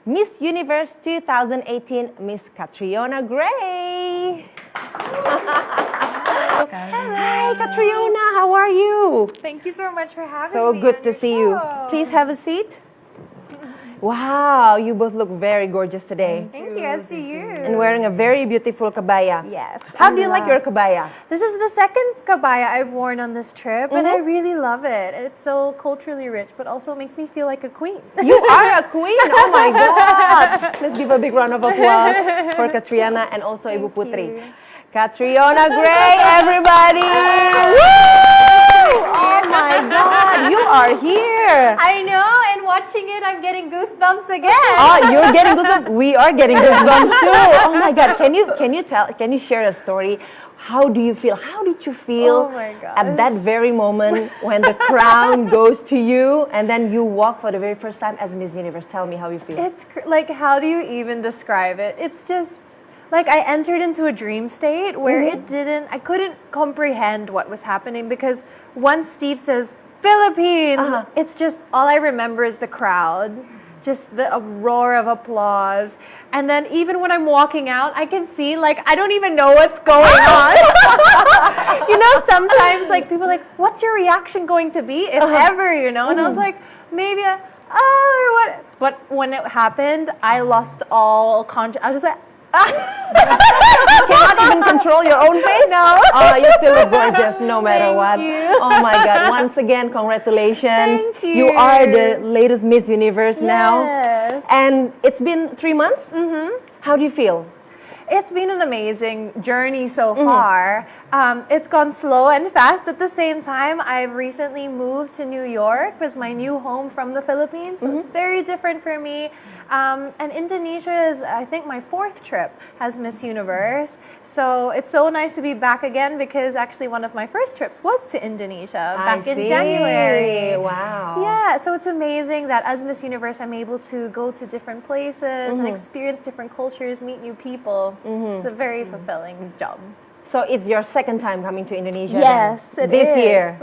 Miss Universe 2018, Miss Catriona Gray. Hi, Catriona. How are you? Thank you so much for having me. So good to see you. Please have a seat. Wow, you both look very gorgeous today. Thank you, as do you. And wearing a very beautiful kabaya. Yes. How do you like your kabaya? This is the second kabaya I've worn on this trip, and I really love it. It's so culturally rich, but also makes me feel like a queen. You are a queen! Oh my God! Let's give a big round of applause for Catriona and also Ibu Putri. Catriona Gray, everybody! Woo! Oh my God, you are here! I know, and watching it, I'm getting goosebumps again. Oh, you're getting goosebumps. We are getting goosebumps too. Oh my God, can you share a story? How do you feel? How did you feel at that very moment when the crown goes to you and then you walk for the very first time as Miss Universe? Tell me how you feel. It's like, how do you even describe it? It's just like I entered into a dream state where I couldn't comprehend what was happening, because once Steve says Philippines, it's just, all I remember is the crowd, just the roar of applause. And then even when I'm walking out, I can see, like, I don't even know what's going on. You know, sometimes like people are like, what's your reaction going to be, if ever, you know? And I was like, maybe or what? But when it happened, I lost all conscious. I was just like, you cannot even control your own face? No. Oh, you still look gorgeous no matter what. Thank you. Oh my God. Once again, congratulations. Thank you. You are the latest Miss Universe now. Yes. And it's been 3 months? How do you feel? It's been an amazing journey so far. It's gone slow and fast at the same time. I've recently moved to New York. It was my new home from the Philippines, so it's very different for me. And Indonesia is, I think, my 4th trip as Miss Universe. So it's so nice to be back again, because actually one of my first trips was to Indonesia back in January. Wow. Yeah, so it's amazing that as Miss Universe, I'm able to go to different places and experience different cultures, meet new people. It's a very fulfilling job. So it's your second time coming to Indonesia? Yes, then? it this is. year?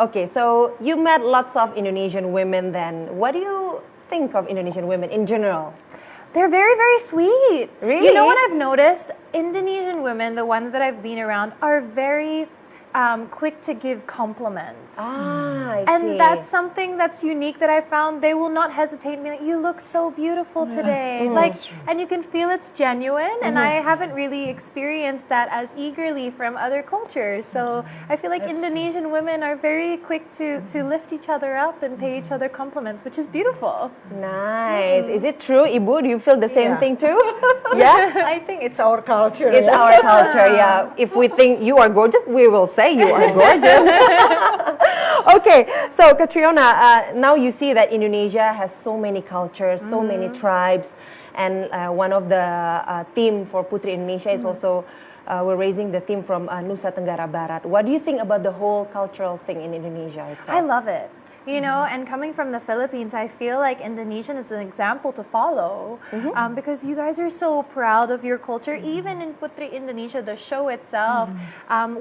Okay, so you met lots of Indonesian women then. What do you think of Indonesian women in general? They're very, very sweet. Really? You know what I've noticed? Indonesian women, the ones that I've been around, are very quick to give compliments. I see. And that's something that's unique that I found. They will not hesitate and be like, you look so beautiful today. Like, and you can feel it's genuine, and I haven't really experienced that as eagerly from other cultures. So I feel like Indonesian women are very quick to lift each other up and pay each other compliments, which is beautiful. Nice. Is it true, Ibu? Do you feel the same thing too? Yeah? I think it's our culture. It's our culture, yeah. If we think you are gorgeous, we will say you are gorgeous. Okay, so Catriona, now you see that Indonesia has so many cultures, so many tribes, and one of the theme for Putri Indonesia is also we're raising the theme from Nusa Tenggara Barat. What do you think about the whole cultural thing in Indonesia itself? I love it. You know, and coming from the Philippines, I feel like Indonesian is an example to follow, because you guys are so proud of your culture. Even in Putri Indonesia, the show itself,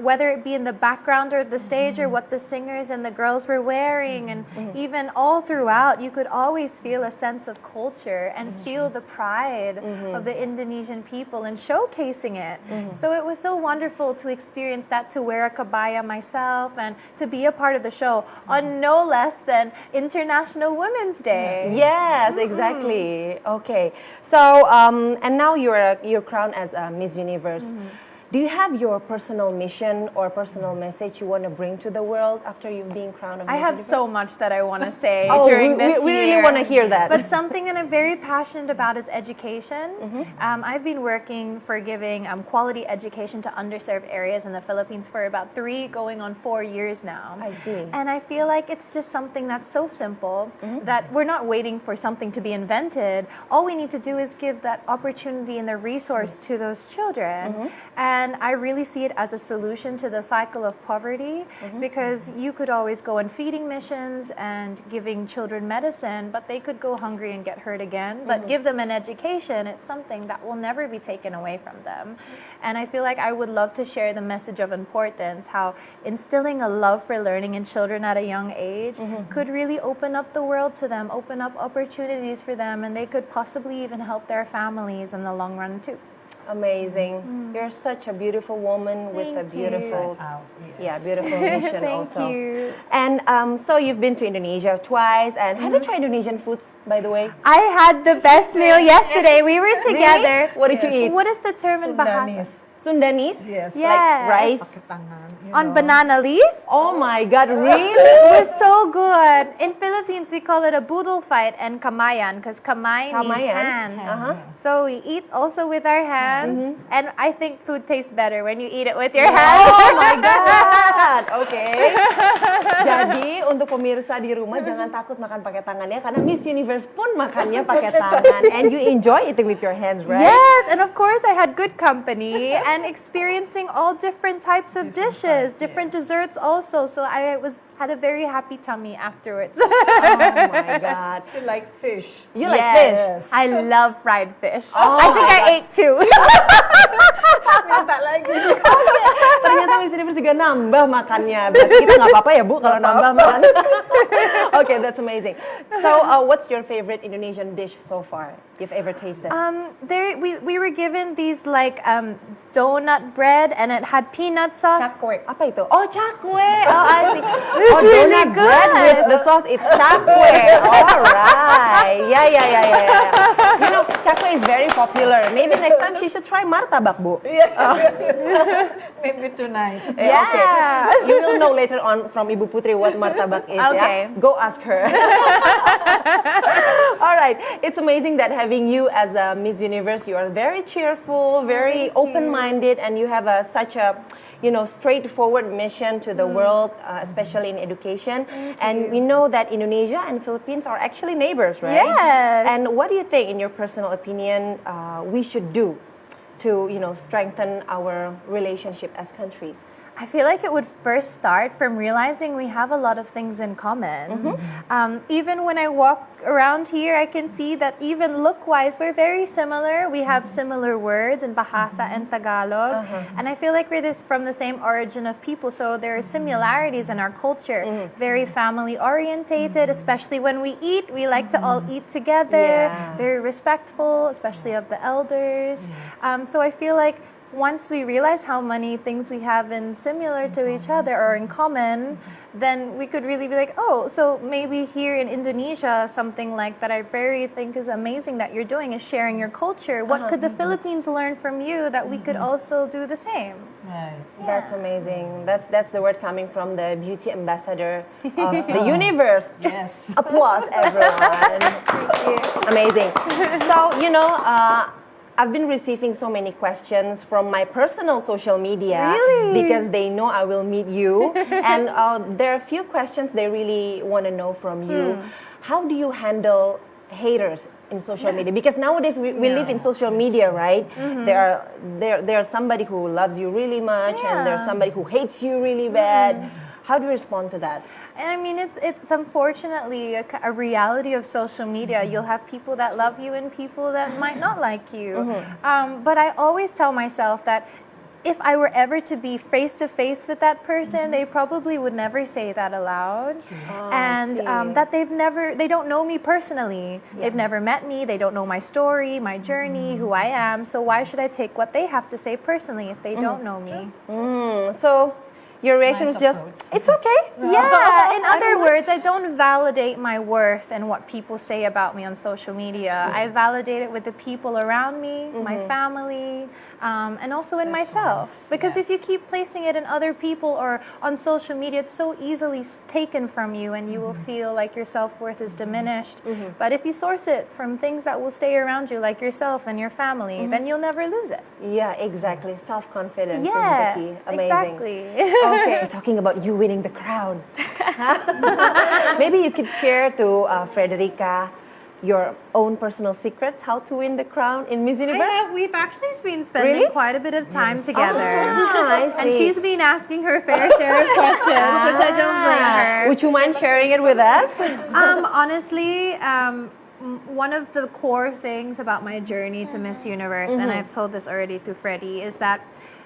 whether it be in the background or the stage, or what the singers and the girls were wearing, and even all throughout, you could always feel a sense of culture and feel the pride of the Indonesian people and showcasing it. So it was so wonderful to experience that, to wear a kabaya myself, and to be a part of the show on no less than International Women's Day. Yes, exactly. Okay, so and now you're crowned as Miss Universe. Do you have your personal mission or personal message you want to bring to the world after you've been crowned? I have so much that I want to say Oh, during this year. we really want to hear that. But something that I'm very passionate about is education. I've been working for giving quality education to underserved areas in the Philippines for about 3 going on 4 years now. I see. And I feel like it's just something that's so simple that we're not waiting for something to be invented. All we need to do is give that opportunity and the resource to those children. And And I really see it as a solution to the cycle of poverty because you could always go on feeding missions and giving children medicine, but they could go hungry and get hurt again. But give them an education, it's something that will never be taken away from them. And I feel like I would love to share the message of importance, how instilling a love for learning in children at a young age could really open up the world to them, open up opportunities for them, and they could possibly even help their families in the long run too. Amazing. You're such a beautiful woman with a Thank beautiful, you. beautiful mission Thank also. you. And so you've been to Indonesia twice, and have you tried Indonesian foods, by the way? I had the best meal yesterday. We were together. What did you eat? What is the term in Bahasa? Sundanese? Yes. Yeah. Like rice? Pakai tangan, On banana leaf? Oh my God, really? It was so good. In Philippines, we call it a budol fight and kamayan because kamay means Kamayan? hand. So we eat also with our hands. And I think food tastes better when you eat it with your hands. Oh my God. Okay. Jadi untuk pemirsa di rumah jangan takut makan pakai tangannya karena Miss Universe pun makannya pakai tangan. And you enjoy eating with your hands, right? Yes, and of course I had good company and experiencing all different types of dishes, different desserts also. So I had a very happy tummy afterwards. Oh my God. So like fish. You like fish? Yes. I love fried fish. Oh I think my I God. ate two. Minta lagi. Ternyata Miss Universe juga nambah makannya. Berarti kita nggak apa-apa ya Bu kalau nambah makan. Okay, that's amazing. So, what's your favorite Indonesian dish so far you've ever tasted? We were given these like donut bread and it had peanut sauce. Cakwe. Apa itu? Oh, cakwe. Oh, I see. Oh, really donut bread good. with the sauce. It's cakwe. All right. Yeah. You know, cakwe is very popular. Maybe next time she should try martabak, Bu. Maybe tonight. Yeah. Okay. You will know later on from Ibu Putri what martabak is. Okay. Yeah? Go ask her. All right. It's amazing that having you as a Miss Universe, you are very cheerful, very open-minded, and you have such a straightforward mission to the world, especially in education. And we know that Indonesia and Philippines are actually neighbors, right? Yes. And what do you think, in your personal opinion, we should do to, strengthen our relationship as countries? I feel like it would first start from realizing we have a lot of things in common. Even when I walk around here, I can see that even look-wise, we're very similar. We have similar words in Bahasa and Tagalog. And I feel like we're from the same origin of people, so there are similarities in our culture. Very family-orientated, especially when we eat. We like to all eat together. Yeah. Very respectful, especially of the elders. So I feel like once we realize how many things we have in similar to each other or in common, then we could really be like, oh, so maybe here in Indonesia, something like that I very think is amazing that you're doing is sharing your culture. What could the Philippines learn from you that we could also do the same? Right. That's amazing. That's the word coming from the beauty ambassador of the universe. Yes. Applause, everyone. Amazing. So, I've been receiving so many questions from my personal social media. Really? Because they know I will meet you. And there are a few questions they really want to know from you. How do you handle haters in social media? Because nowadays we live in social media, right? There are somebody who loves you really much and there's somebody who hates you really bad. How do you respond to that? And I mean, it's unfortunately a reality of social media. You'll have people that love you and people that might not like you. But I always tell myself that if I were ever to be face to face with that person, they probably would never say that aloud. And that they don't know me personally. They've never met me. They don't know my story, my journey, who I am. So why should I take what they have to say personally if they don't know me? So your reaction is just, it's okay. Yeah, in other words, I don't validate my worth and what people say about me on social media. I validate it with the people around me, my family, and also in myself. Nice. Because if you keep placing it in other people or on social media, it's so easily taken from you and you will feel like your self-worth is diminished. But if you source it from things that will stay around you, like yourself and your family, then you'll never lose it. Yeah, exactly. Self-confidence Yes, is the key. Amazing. exactly. Okay, talking about you winning the crown. Maybe you could share to Frederica your own personal secrets how to win the crown in Miss Universe? We've actually been spending Really? quite a bit of time together. I And see. she's been asking her fair share of questions, which I don't blame her. Would you mind sharing it with us? Honestly, one of the core things about my journey to Miss Universe, and I've told this already to Freddie, is that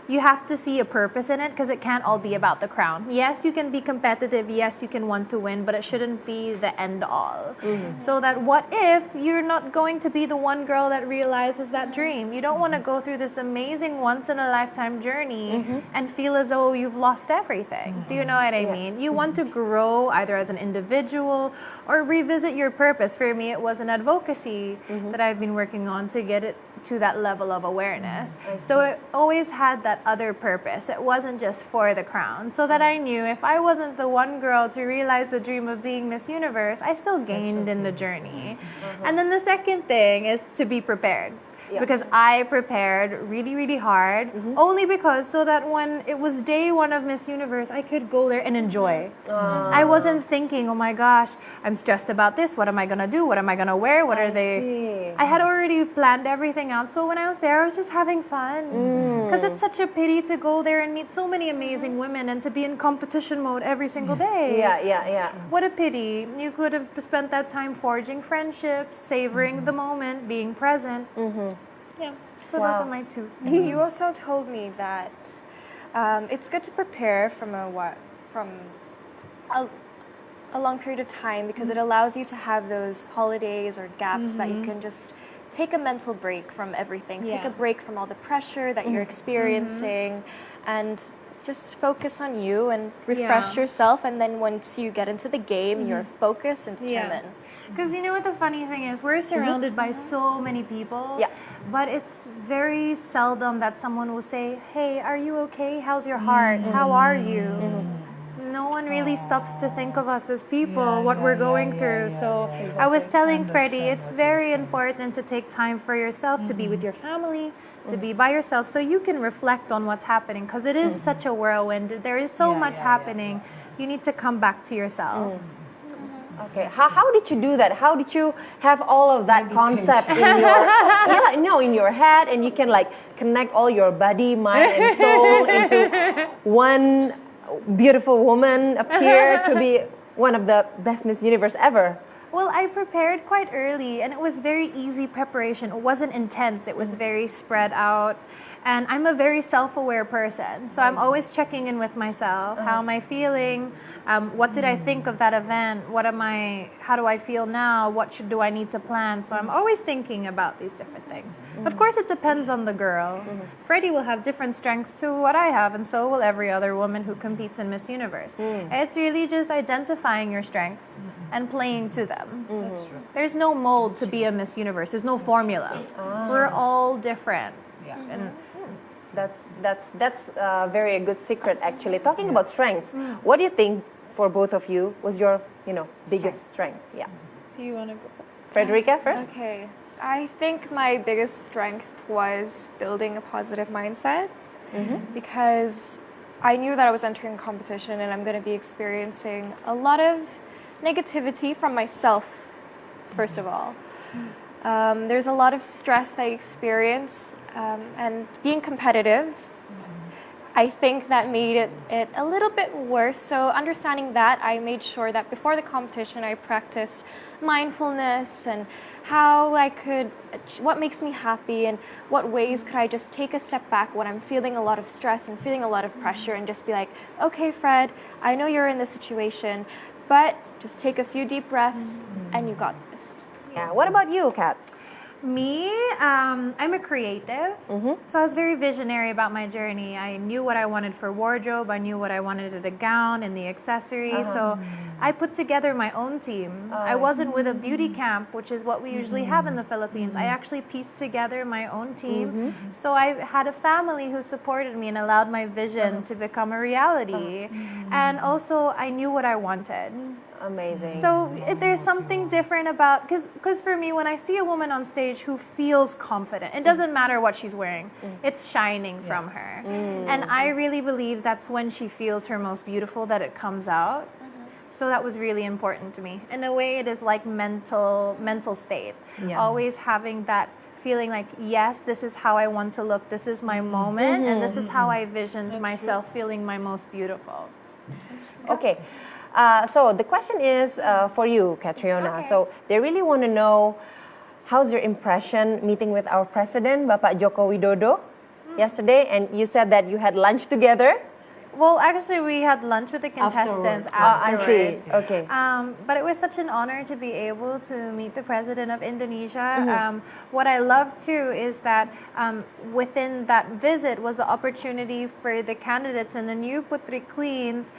you have to see a purpose in it because it can't all be about the crown. Yes, you can be competitive. Yes, you can want to win, but it shouldn't be the end all. So that what if you're not going to be the one girl that realizes that dream? You don't want to go through this amazing once in a lifetime journey and feel as though you've lost everything. Do you know what I mean? You want to grow either as an individual or revisit your purpose. For me, it was an advocacy that I've been working on to get it to that level of awareness. So it always had that other purpose. It wasn't just for the crown. So that I knew if I wasn't the one girl to realize the dream of being Miss Universe, I still gained in the journey. And then the second thing is to be prepared. Because I prepared really, really hard, only because so that when it was day one of Miss Universe, I could go there and enjoy. I wasn't thinking, oh my gosh, I'm stressed about this. What am I gonna do? What am I gonna wear? What are they? I had already planned everything out. So when I was there, I was just having fun. Because it's such a pity to go there and meet so many amazing women and to be in competition mode every single day. Yeah. What a pity. You could have spent that time forging friendships, savoring the moment, being present. Yeah, so those are my two. You also told me that it's good to prepare from a long period of time because it allows you to have those holidays or gaps that you can just take a mental break from everything. Take a break from all the pressure that you're experiencing and just focus on you and refresh yourself. And then once you get into the game, you're focused and determined. Because you know what the funny thing is? We're surrounded by so many people. But it's very seldom that someone will say, hey, are you okay? How's your heart? How are you? No one really stops to think of us as people, what we're going through. So I was telling Freddie, it's very important to take time for yourself, to be with your family, to be by yourself, so you can reflect on what's happening. Because it is such a whirlwind. There is so much happening. You need to come back to yourself. Okay, how did you do that? How did you have all of that concept in your in your head, and you can like connect all your body, mind, and soul into one beautiful woman appear to be one of the best Miss Universe ever? Well, I prepared quite early, and it was very easy preparation. It wasn't intense. It was very spread out. And I'm a very self-aware person, so I'm always checking in with myself. How am I feeling? What did I think of that event? How do I feel now? What do I need to plan? So I'm always thinking about these different things. Of course, it depends on the girl. Freddie will have different strengths to what I have, and so will every other woman who competes in Miss Universe. It's really just identifying your strengths and playing to them. There's no mold to be a Miss Universe. There's no formula. We're all different. And That's a very good secret, actually. Talking about strengths, what do you think for both of you was your biggest strength? Yeah. do you want to go? Frederica first. Okay. I think my biggest strength was building a positive mindset because I knew that I was entering a competition and I'm going to be experiencing a lot of negativity from myself, first of all. There's a lot of stress that I experience, and being competitive, I think that made it a little bit worse. So understanding that, I made sure that before the competition, I practiced mindfulness and how I could, what makes me happy and what ways could I just take a step back when I'm feeling a lot of stress and feeling a lot of pressure and just be like, okay, Fred, I know you're in this situation, but just take a few deep breaths and you got this. Yeah. What about you, Kat? Me, I'm a creative, so I was very visionary about my journey. I knew what I wanted for wardrobe, I knew what I wanted in the gown and the accessories, so I put together my own team. I wasn't with a beauty camp, which is what we usually have in the Philippines. I actually pieced together my own team, so I had a family who supported me and allowed my vision to become a reality, and also I knew what I wanted. Amazing. So there's something different about, because for me, when I see a woman on stage who feels confident, it doesn't matter what she's wearing, it's shining from her. And I really believe that's when she feels her most beautiful, that it comes out. So that was really important to me. In a way, it is like mental state. Yeah. Always having that feeling like, yes, this is how I want to look. This is my moment, and this is how I visioned myself feeling my most beautiful. Okay. So the question is for you, Catriona. Okay. So they really want to know, how's your impression meeting with our president, Bapak Joko Widodo, yesterday? And you said that you had lunch together. Well, actually, we had lunch with the contestants afterwards. I see. Okay. But it was such an honor to be able to meet the president of Indonesia. What I love too is that within that visit was the opportunity for the candidates and the new Putri Queens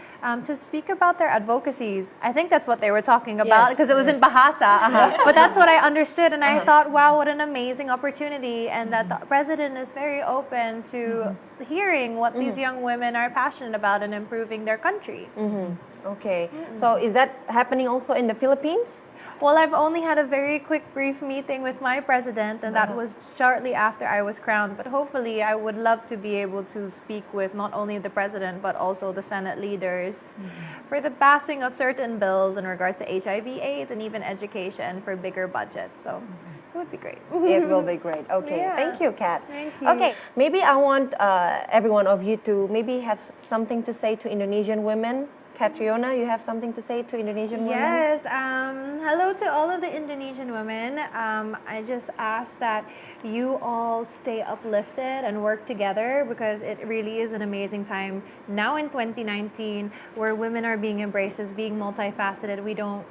to speak about their advocacies. I think that's what they were talking about because it was in Bahasa. But that's what I understood, and I thought, wow, what an amazing opportunity, and that the president is very open to hearing what these young women are passionate about and improving their country. Okay. So is that happening also in the Philippines? Well, I've only had a very quick, brief meeting with my president, and that was shortly after I was crowned. But hopefully, I would love to be able to speak with not only the president, but also the Senate leaders for the passing of certain bills in regards to HIV/AIDS and even education for bigger budgets. So it would be great. It will be great. Okay. Yeah. Thank you, Kat. Thank you. Okay. Maybe I want every one of you to maybe have something to say to Indonesian women. Catriona, you have something to say to Indonesian women? Yes. Hello to all of the Indonesian women. I just ask that you all stay uplifted and work together, because it really is an amazing time now in 2019 where women are being embraced as being multifaceted. We don't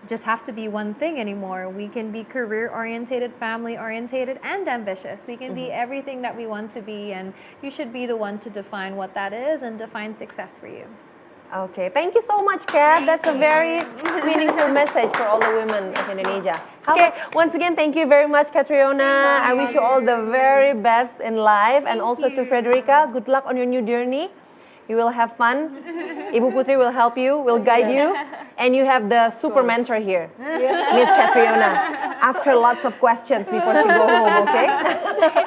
just have to be one thing anymore. We can be career-oriented, family-oriented, and ambitious. We can be everything that we want to be, and you should be the one to define what that is and define success for you. Okay, thank you so much, Kat. That's a very meaningful message for all the women of Indonesia. Okay, once again, thank you very much, Catriona. I wish you all the very best in life. And also to Frederica, good luck on your new journey. You will have fun. Ibu Putri will help you, will guide you. And you have the super mentor here, Miss Catriona. Ask her lots of questions before she go home, okay?